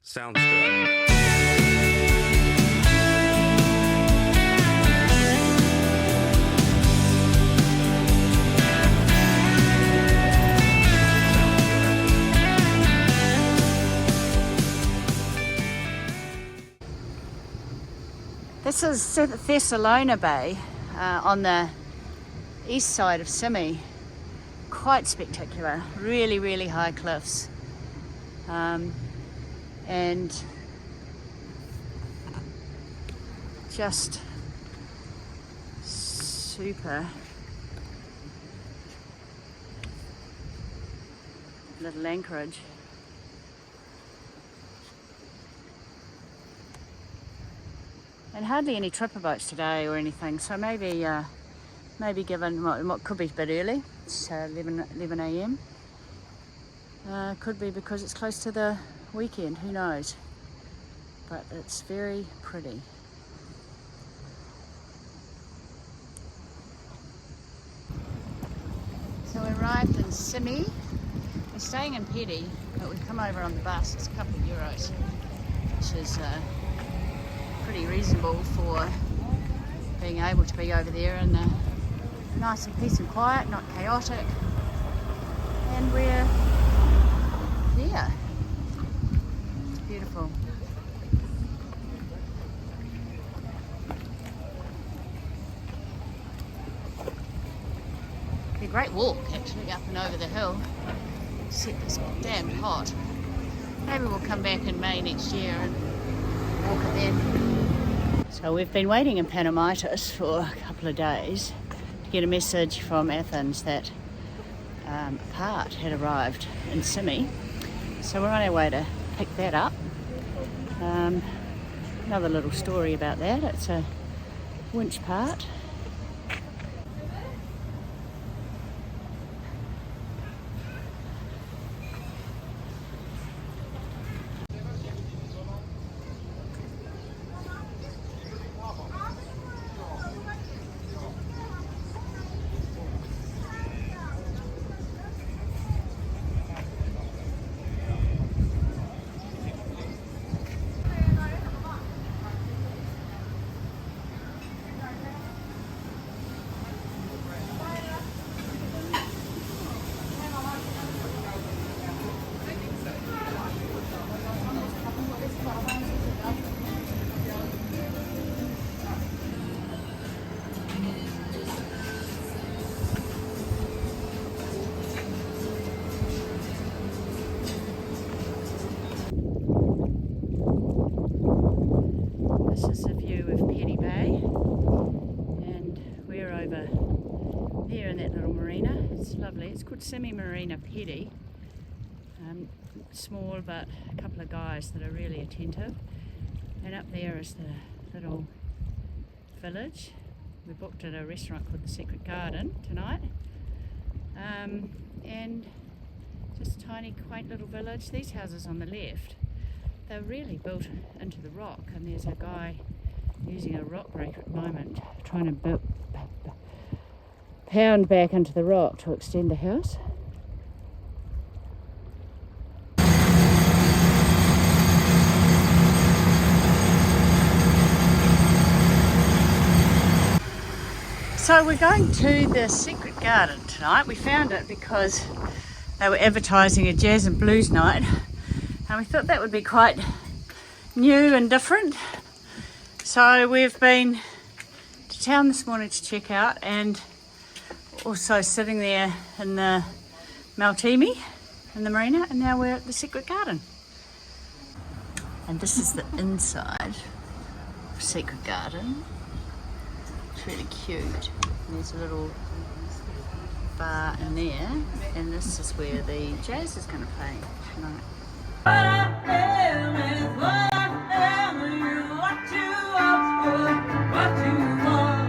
Sounds good. This is Thessalona Bay on the east side of Simi. Quite spectacular, really, really high cliffs. And just super little anchorage. And hardly any tripper boats today or anything, so maybe given what could be a bit early, it's 11 a.m. Could be because it's close to the weekend, who knows, but it's very pretty. So we arrived in Simi. We're staying in Pedi, but we've come over on the bus. It's a couple of euros, which is pretty reasonable for being able to be over there and nice and peace and quiet, not chaotic. And we're here. It's beautiful. It's a great walk actually up and over the hill, except it's damn hot. Maybe we'll come back in May next year and walk it then. So we've been waiting in Panamitis for a couple of days to get a message from Athens that a part had arrived in Simi. So we're on our way to pick that up. Another little story about that. It's a winch part. This is a view of Pedi Bay, and we're over there in that little marina. It's lovely. It's called Simi Marina Pedi. Small, but a couple of guys that are really attentive. And up there is the little village. We booked at a restaurant called the Secret Garden tonight. And just a tiny, quaint little village. These houses on the left, they're really built into the rock, and there's a guy using a rock breaker at the moment trying to pound back into the rock to extend the house. So we're going to the Secret Garden tonight. We found it because they were advertising a jazz and blues night, and we thought that would be quite new and different. So we've been to town this morning to check out, and also sitting there in the Maltimi in the marina, and now we're at the Secret Garden. And this is the inside of Secret Garden. It's really cute. And there's a little bar in there, and this is where the jazz is going to play tonight. What I am is what I am, you what you ask for, what you want.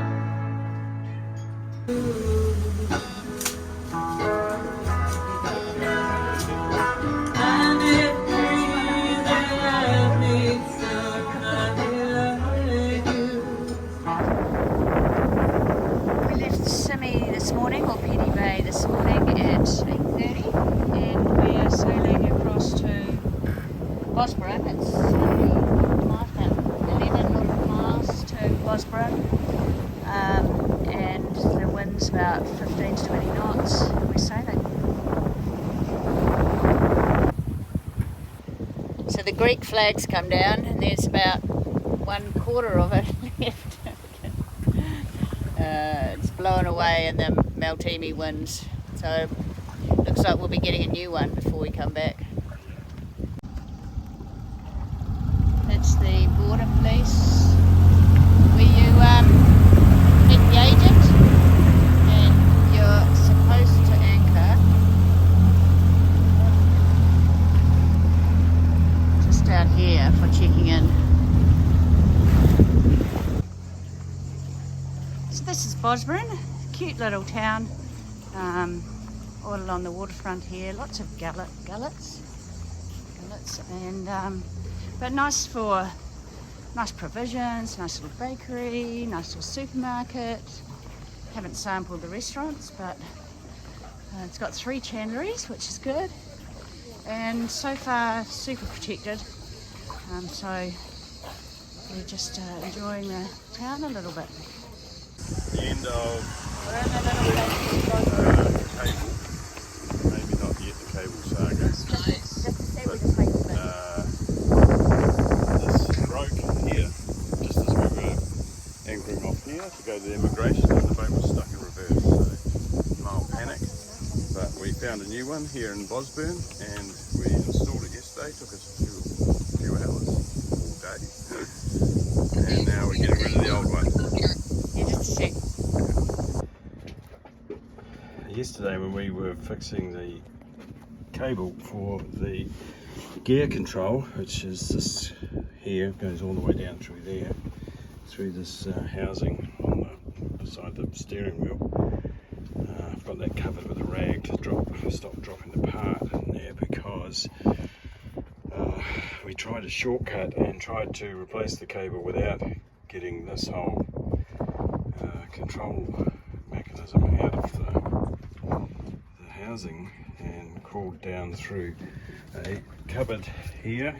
And it breathes and makes so kind of you. We left Simi this morning, or Pedi Bay this morning at 8:30, and we are sailing across to it's about 11 nautical miles to Bosburn, and the wind's about 15 to 20 knots, and we're sailing. So the Greek flag's come down, and there's about 1/4 of it left. It's blowing away in the Maltimi winds, so looks like we'll be getting a new one before we come back. That's the border police where you meet the agent, and you're supposed to anchor just out here for checking in. So this is Bosburn, cute little town, all along the waterfront here. Lots of gullets, and but nice for nice provisions, nice little bakery, nice little supermarket. Haven't sampled the restaurants, but it's got 3 chandleries, which is good, and so far super protected. So we're just enjoying the town a little bit. The end of We're in a little cable, maybe not yet the cable saga. just to say we're just making a bit. This broke here, just as we were anchoring off here to go to the immigration, and the boat was stuck in reverse, so mild panic. But we found a new one here in Bosburn, and we installed it yesterday. Took us a few hours, all day. And now we're getting rid of the old one. Yeah, just a sec. Yesterday when we were fixing the cable for the gear control, which is this here, goes all the way down through there, through this housing on the beside the steering wheel. I've got that covered with a rag to stop dropping the part in there, because we tried a shortcut and tried to replace the cable without getting this whole control mechanism out of the housing, and crawled down through a cupboard here.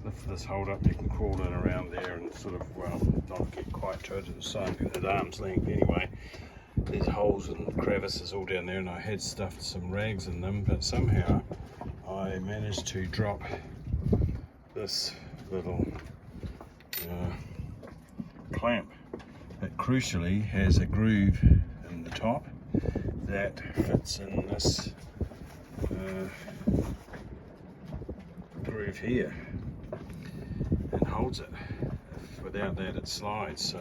Lift this hold up, you can crawl in around there and sort of, well, not get quite to it at the side, at arm's length anyway. There's holes and crevices all down there, and I had stuffed some rags in them, but somehow I managed to drop this little clamp that crucially has a groove in the top that fits in this groove here and holds it. Without that it slides, so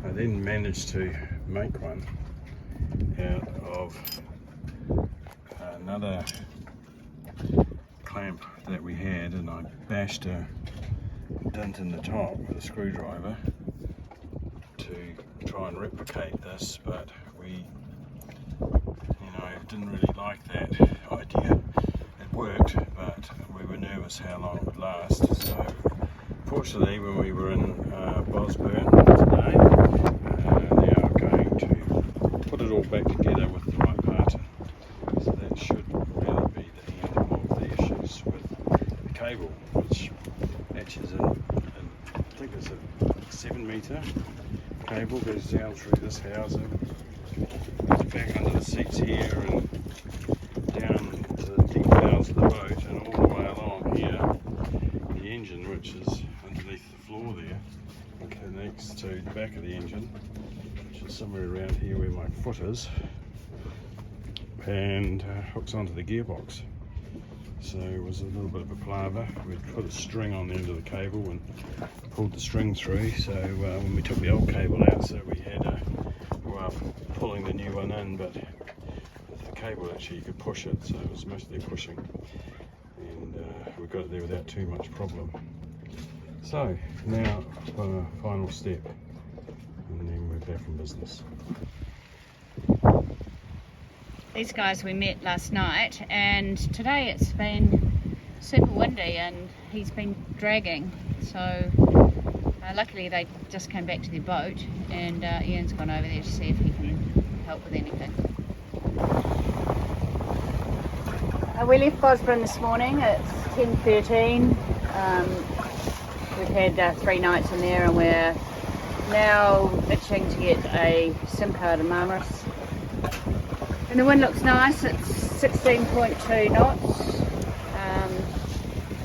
I then managed to make one out of another clamp that we had, and I bashed a dent in the top with a screwdriver to try and replicate this, but we didn't really like that idea. It worked, but we were nervous how long it would last. So fortunately, when we were in Bosburn today, they are going to put it all back together with the right part. So that should really be the end of the issues with the cable, which matches in I think it's a 7-metre cable, goes down through this housing, back under the seats here, and down to the deep bowels of the boat, and all the way along here, the engine, which is underneath the floor there, connects to the back of the engine, which is somewhere around here where my foot is, and hooks onto the gearbox. So it was a little bit of a palaver. We put a string on the end of the cable and pulled the string through. So when we took the old cable out, so we had pulling the new one in, but with the cable actually you could push it, so it was mostly pushing, and we got it there without too much problem. So now final step, and then we're back in business. These guys we met last night, and today it's been super windy and he's been dragging, so luckily they just came back to their boat, and Ian's gone over there to see if he can help with anything. We left Bosburn this morning at 10:13. We've had 3 nights in there, and we're now itching to get a SIM card in Marmaris. And the wind looks nice. It's 16.2 knots.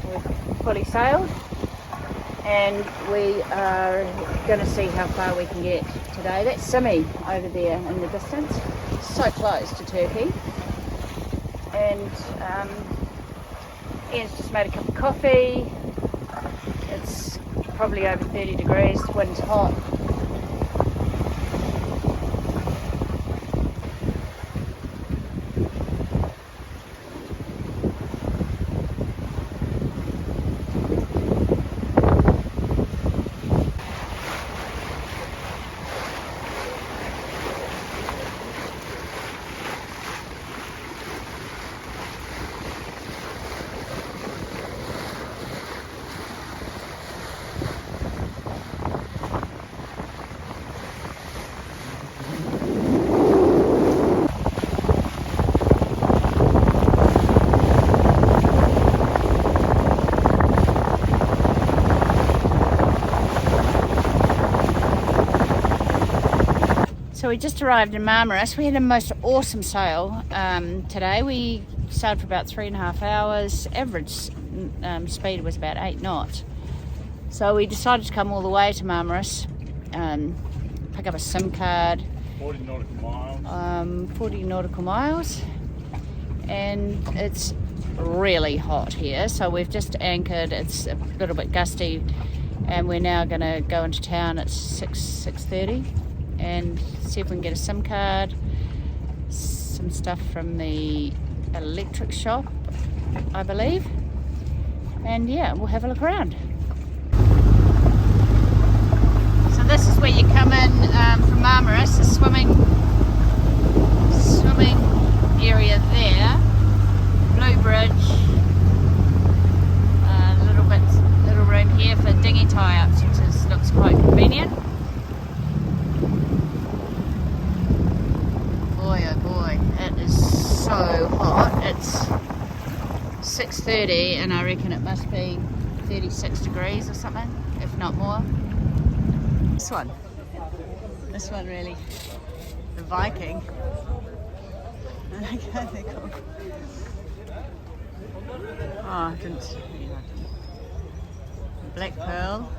We've fully sailed, and we are going to see how far we can get today. That's Simi over there in the distance, so close to Turkey. And Ian's just made a cup of coffee. It's probably over 30 degrees, the wind's hot. So we just arrived in Marmaris. We had a most awesome sail today. We sailed for about 3.5 hours. Average speed was about 8 knots. So we decided to come all the way to Marmaris, pick up a SIM card. 40 nautical miles. 40 nautical miles. And it's really hot here. So we've just anchored. It's a little bit gusty. And we're now going to go into town at 6:30. And see if we can get a SIM card, some stuff from the electric shop, I believe. And yeah, we'll have a look around. So this is where you come in from Marmaris, the swimming area there. Blue Bridge. Little room here for dinghy tie-ups, which looks quite convenient. Boy, oh boy, it is so hot. It's 6:30 and I reckon it must be 36 degrees or something, if not more. This one really, the Viking. Okay, they're cool. Oh, I didn't see that. Black Pearl.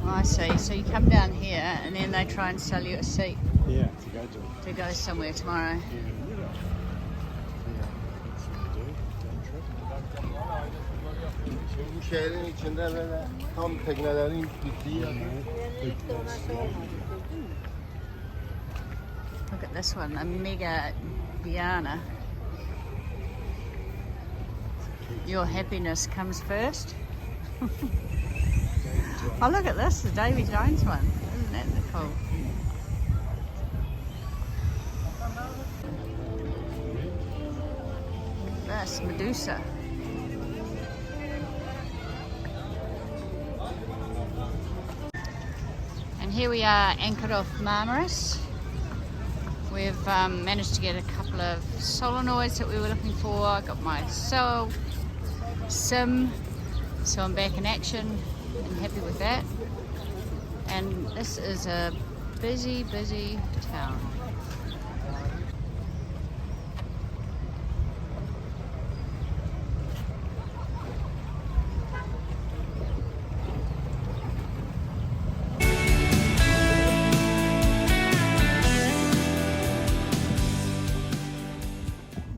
Oh, I see. So you come down here and then they try and sell you a seat. Yeah, to go somewhere tomorrow. Bu şehrin içinde böyle tam teknelerin gittiği yer. Look at this one, a mega Diana. Your happiness comes first. Oh, look at this, the Davy Jones one. Isn't that cool? That's Medusa. And here we are anchored off Marmaris. We've managed to get a couple of solenoids that we were looking for. I got my SIM, so I'm back in action and happy with that. And this is a busy town.